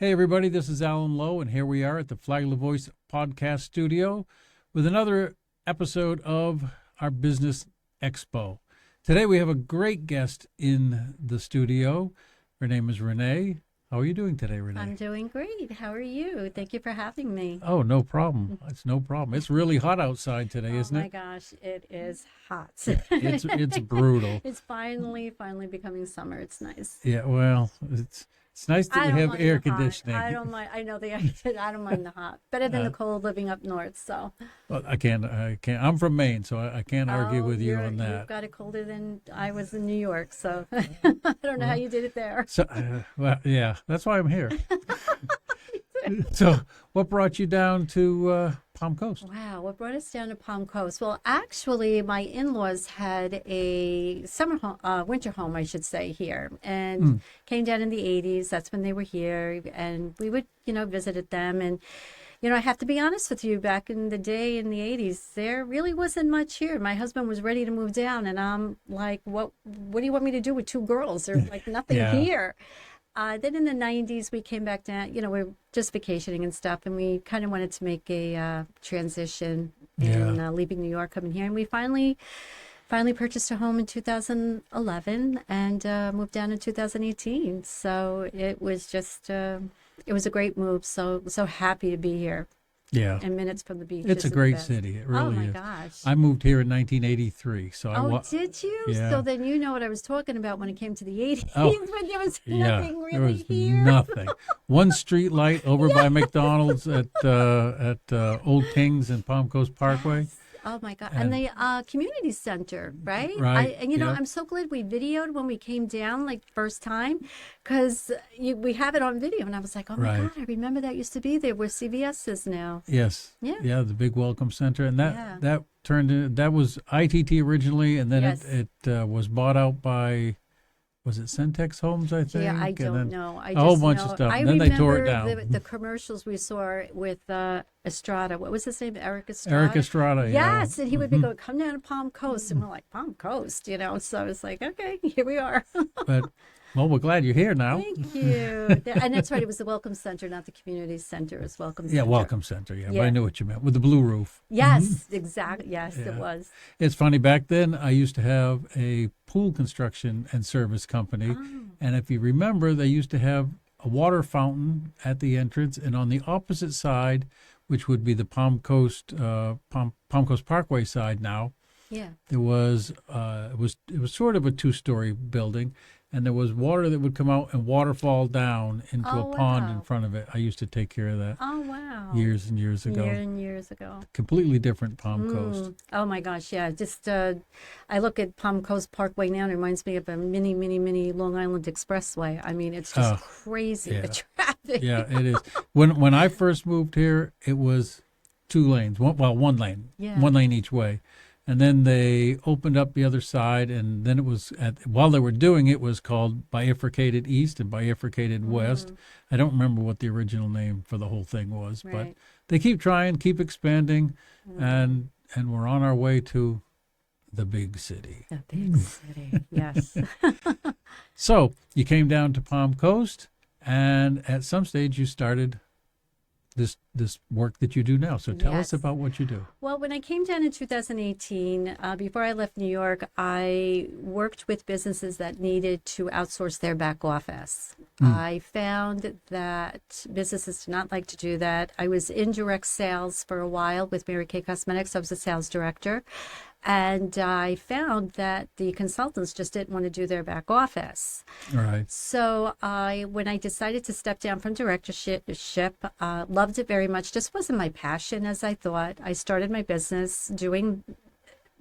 Hey, everybody, this is Alan Lowe, and here we are at the Flagler Voice podcast studio with another episode of our Business Expo. Today, we have a great guest in the studio. Her name is Renee. How are you doing today, Renee? I'm doing great. How are you? Thank you for having me. Oh, no problem. It's no problem. It's really hot outside today, isn't it? Oh my gosh, it is hot. It's brutal. It's finally becoming summer. It's nice. Yeah, well, it's nice that we have air conditioning. I don't mind. I know the air. I don't mind the hot. Better than the cold living up north. So. Well, I can't. I'm from Maine, so I can't argue with you on that. You've got it colder than I was in New York, so I don't know how you did it there. So, well, yeah, that's why I'm here. So, what brought you down to Palm Coast? Wow, what brought us down to Palm Coast? Well, actually, my in-laws had a winter home, I should say, here, and came down in the 80s. That's when they were here, and we would, visited them. And, I have to be honest with you, back in the day in the 80s, there really wasn't much here. My husband was ready to move down, and I'm like, what do you want me to do with two girls? There's like nothing here. Then in the 90s, we came back down, we were just vacationing and stuff, and we kind of wanted to make a transition in leaving New York, coming here. And we finally purchased a home in 2011 and moved down in 2018. So it was just, it was a great move. So happy to be here. Yeah. And minutes from the beach. It's a great city. It really is. Oh, my gosh. I moved here in 1983. So did you? Yeah. So then you know what I was talking about when it came to the 80s, when there was yeah, nothing really there was here. nothing. One street light over by McDonald's at Old Kings and Palm Coast Parkway. Yes. Oh my God! And the community center, right? Right. I'm so glad we videoed when we came down, like first time, because we have it on video, and I was like, oh my God, I remember that used to be there where CVS is now. Yes. Yeah. The big welcome center, and that turned in. That was ITT originally, and then it was bought out by. Was it Centex Homes, I think? Yeah, I don't know. A whole bunch of stuff. I and then they tore it down. remember the commercials we saw with Estrada. What was his name? Eric Estrada? Eric Estrada, Yes, and he would be going, come down to Palm Coast. And we're like, Palm Coast, So I was like, okay, here we are. But, well, we're glad you're here now. Thank you. And that's right. It was the Welcome Center, not the community center. It was Welcome Center. Yeah, Welcome Center. Yeah, but I knew what you meant. With the blue roof. Yes, exactly. Yes, it was. It's funny. Back then, I used to have a pool construction and service company. And if you remember, they used to have a water fountain at the entrance. And on the opposite side, which would be the Palm Coast Parkway side now, there was it was sort of a two-story building. And there was water that would come out and waterfall down into a pond in front of it. I used to take care of that. Oh, wow. Years and years ago. Years ago. Completely different Palm Coast. Oh, my gosh, yeah. Just, I look at Palm Coast Parkway now, and it reminds me of a mini Long Island Expressway. I mean, it's just crazy, the traffic. Yeah, it is. When I first moved here, it was two lanes. One lane. Yeah. One lane each way. And then they opened up the other side, and then it was, while they were doing it, was called Bifurcated East and Bifurcated West. I don't remember what the original name for the whole thing was, but they keep trying, keep expanding, and we're on our way to the big city. The big city, yes. So you came down to Palm Coast, and at some stage you started this work that you do now. So tell us about what you do. Well, when I came down in 2018, before I left New York, I worked with businesses that needed to outsource their back office. I found that businesses do not like to do that. I was in direct sales for a while with Mary Kay Cosmetics. I was a sales director. And I found that the consultants just didn't want to do their back office. Right. So when I decided to step down from directorship, loved it very much. Just wasn't my passion as I thought. I started my business doing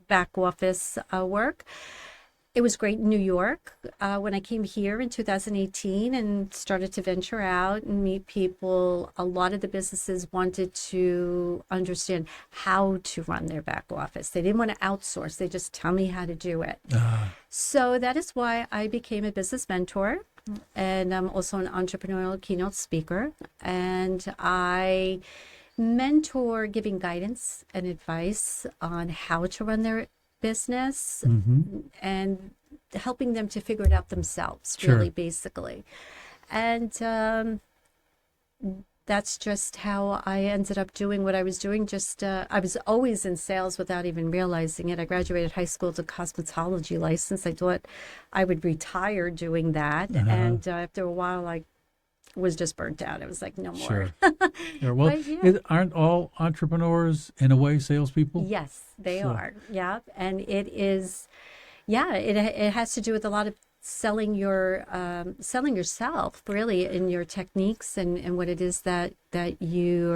back office work. It was great in New York. When I came here in 2018 and started to venture out and meet people, a lot of the businesses wanted to understand how to run their back office. They didn't want to outsource. They just tell me how to do it. So that is why I became a business mentor. And I'm also an entrepreneurial keynote speaker. And I mentor giving guidance and advice on how to run their business and helping them to figure it out themselves, really, basically. And that's just how I ended up doing what I was doing. Just I was always in sales without even realizing it. I graduated high school with a cosmetology license. I thought I would retire doing that, and after a while, I was just burnt out. I was like, no more. Sure. Sure. Well, But yeah. aren't all entrepreneurs in a way salespeople? Yes, they So, are. Yeah, and it is. Yeah, it has to do with a lot of selling yourself really in your techniques and what it is that you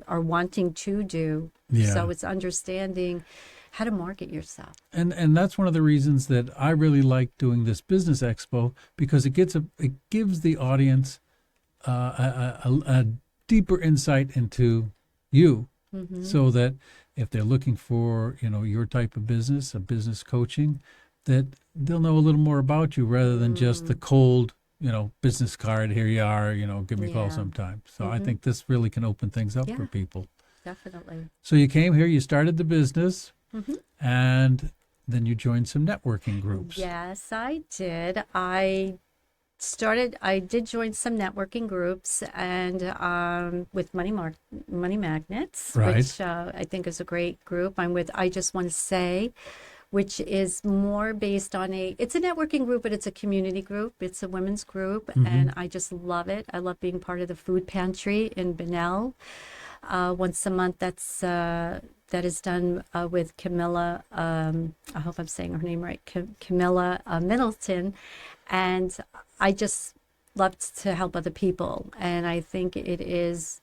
are wanting to do. yeah. So it's understanding how to market yourself. And that's one of the reasons that I really like doing this business expo, because it gives the audience a deeper insight into you, so that if they're looking for your type of business, a business coaching, that they'll know a little more about you rather than just the cold business card. Here you are, give me a call Yeah. sometime. So I think this really can open things up for Yeah. people. Definitely. So you came here, you started the business, and then you joined some networking groups. Yes, I did. I did join some networking groups and with Money Magnets, Right. which I think is a great group. I'm with I Just Want to Say, which is more based on it's a networking group, but it's a community group. It's a women's group, and I just love it. I love being part of the food pantry in Bunnell. Once a month, that is done with Camilla. I hope I'm saying her name right, Camilla Middleton, and I just love to help other people, and I think it's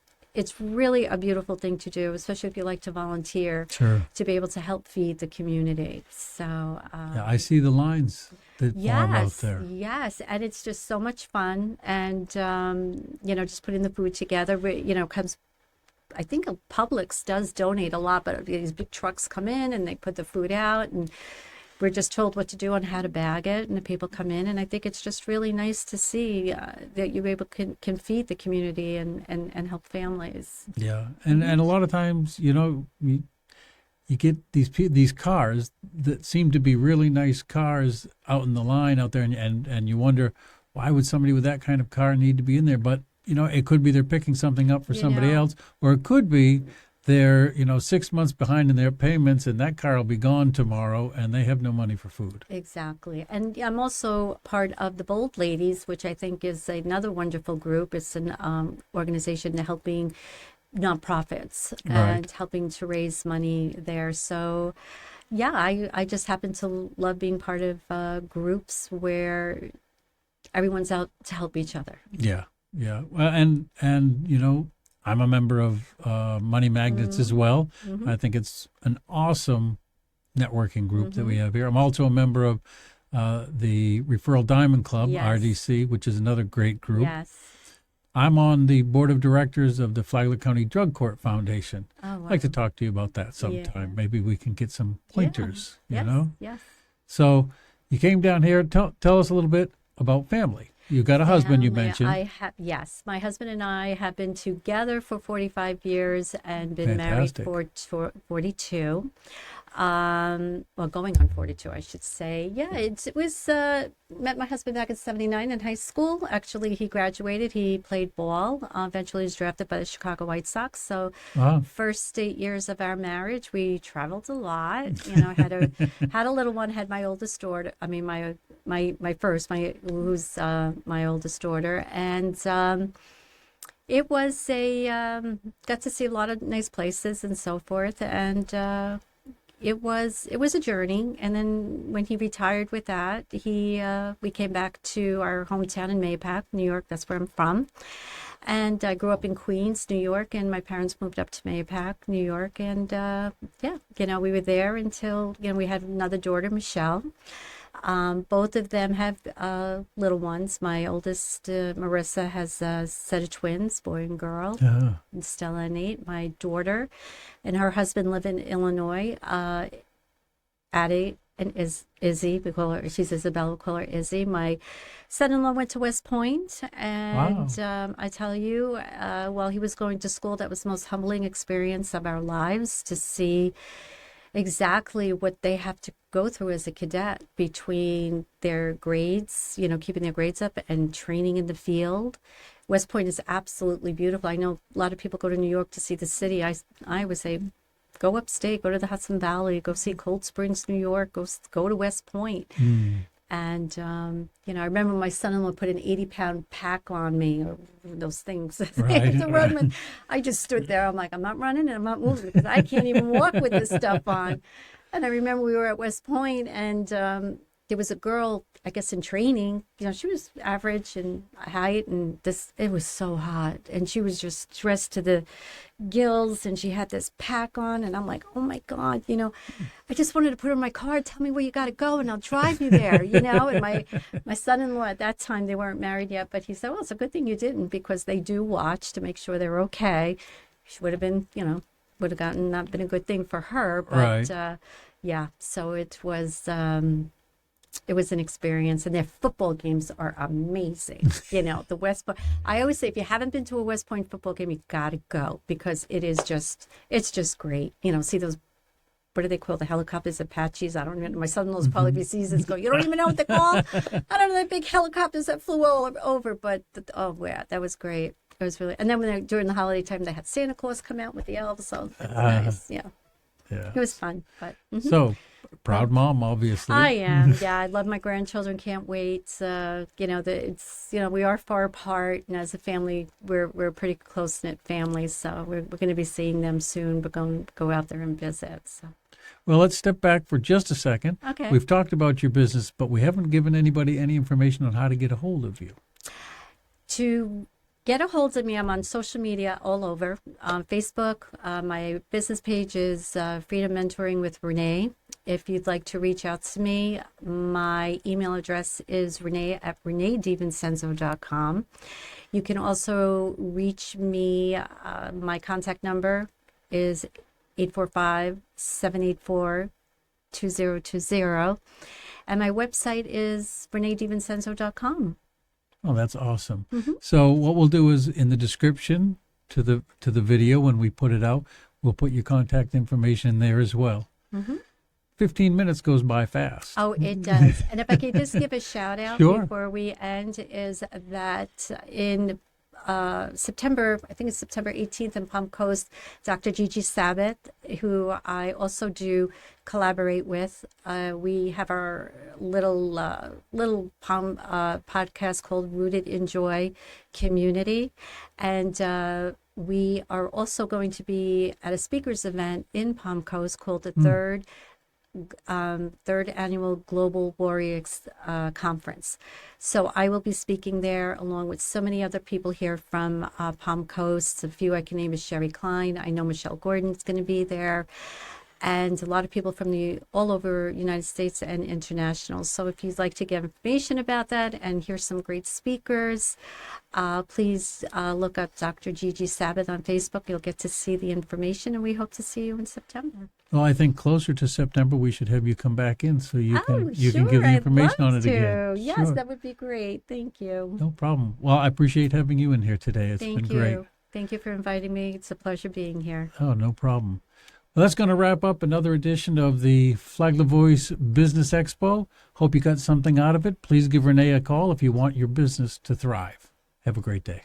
really a beautiful thing to do, especially if you like to volunteer, Sure. to be able to help feed the community. So Yeah, I see the lines that form out yes, there. yes, and it's just so much fun, and just putting the food together. Comes. I think Publix does donate a lot, but these big trucks come in and they put the food out, and we're just told what to do and how to bag it, and the people come in, and I think it's just really nice to see that you're able can feed the community and help families. Yeah, and a lot of times, you get these cars that seem to be really nice cars out in the line out there, and you wonder, why would somebody with that kind of car need to be in there? But it could be they're picking something up for somebody else, or it could be they're 6 months behind in their payments, and that car will be gone tomorrow, and they have no money for food. Exactly. And I'm also part of the Bold Ladies, which I think is another wonderful group. It's an organization helping nonprofits and helping to raise money there. So, yeah, I just happen to love being part of groups where everyone's out to help each other. Yeah, yeah. Well, and I'm a member of Money Magnets as well. I think it's an awesome networking group that we have here. I'm also a member of the Referral Diamond Club, Yes. RDC, which is another great group. Yes. I'm on the board of directors of the Flagler County Drug Court Foundation. Oh, wow. I'd like to talk to you about that sometime. Yeah. Maybe we can get some pointers, Yes. you know? Yes. So you came down here. Tell us a little bit about family. You got a husband, you Family. mentioned. Yes, my husband and I have been together for 45 years and been Fantastic. married for 42. Well, going on 42, I should say. Yeah, it was, met my husband back in 79 in high school. Actually, he graduated. He played ball. Eventually was drafted by the Chicago White Sox. So Wow. first 8 years of our marriage, we traveled a lot. Had a little one, had my oldest daughter. I mean, who's my oldest daughter. And it was got to see a lot of nice places and so forth. And it was a journey. And then when he retired with that, we came back to our hometown in Mapac, New York. That's where I'm from. And I grew up in Queens, New York, and my parents moved up to Mapac, New York. And we were there until we had another daughter, Michelle. Both of them have little ones. My oldest, Marissa, has a set of twins, boy and girl, Yeah. and Stella and Nate. My daughter and her husband live in Illinois. Addie and Izzy, she's Isabella, we call her Izzy. My son-in-law went to West Point, and I tell you, while he was going to school, that was the most humbling experience of our lives, to see exactly what they have to go through as a cadet between their grades, keeping their grades up and training in the field. West Point is absolutely beautiful. I know a lot of people go to New York to see the city. I would say go upstate, go to the Hudson Valley, go see Cold Springs, New York, go to West Point. And, I remember my son-in-law put an 80-pound pack on me, or those things. Right. To run with. I just stood there. I'm like, I'm not running and I'm not moving because I can't even walk with this stuff on. And I remember we were at West Point, and there was a girl, I guess, in training. She was average in height, and it was so hot. And she was just dressed to the gills, and she had this pack on, and I'm like, oh my God, I just wanted to put her in my car, tell me where you got to go, and I'll drive you there, And my son-in-law at that time, they weren't married yet, but he said, well, it's a good thing you didn't, because they do watch to make sure they're okay. She would have been, would have gotten not been a good thing for her, but Right. yeah, so it was an experience, and their football games are amazing. The West Point. I always say, if you haven't been to a West Point football game, you got to go, because it's just great. See those, what do they call the helicopters, Apaches? I don't even know. My son-in-law's probably if he sees this go, you don't even know what they're called? I don't know, the big helicopters that flew all over, but yeah, that was great. It was really, and then during the holiday time, they had Santa Claus come out with the elves, so it was nice. Yeah. It was fun, but So, proud mom, obviously. I am. Yeah, I love my grandchildren. Can't wait. We are far apart, and as a family, we're a pretty close knit family. So we're going to be seeing them soon. We're going to go out there and visit. So. Well, let's step back for just a second. Okay. We've talked about your business, but we haven't given anybody any information on how to get a hold of you. To get a hold of me, I'm on social media all over. Facebook, my business page is Freedom Mentoring with Renee. If you'd like to reach out to me, my email address is renee@reneedevincenzo.com. You can also reach me. My contact number is 845-784-2020. And my website is reneedevincenzo.com. Oh, that's awesome. So what we'll do is in the description to the video, when we put it out, we'll put your contact information there as well. 15 minutes goes by fast. Oh, it does. And if I could just give a shout out Sure. before we end, is that in September, I think it's September 18th in Palm Coast, Dr. Gigi Sabbath, who I also do collaborate with. We have our little Palm podcast called Rooted in Joy Community. And we are also going to be at a speakers event in Palm Coast called the third annual Global Warriors Conference. So I will be speaking there along with so many other people here from Palm Coast. A few I can name is Sherry Klein. I know Michelle Gordon's going to be there. And a lot of people from all over United States and international. So if you'd like to get information about that and hear some great speakers, please look up Dr. Gigi Sabbath on Facebook. You'll get to see the information, and we hope to see you in September. Well, I think closer to September, we should have you come back in so you can sure, give the information I'd love on it to. again. Yes, Sure. that would be great. Thank you. No problem. Well, I appreciate having you in here today. It's Thank been you. great. Thank you for inviting me. It's a pleasure being here. Oh, no problem. Well, that's going to wrap up another edition of the Flagler Voice Business Expo. Hope you got something out of it. Please give Renee a call if you want your business to thrive. Have a great day.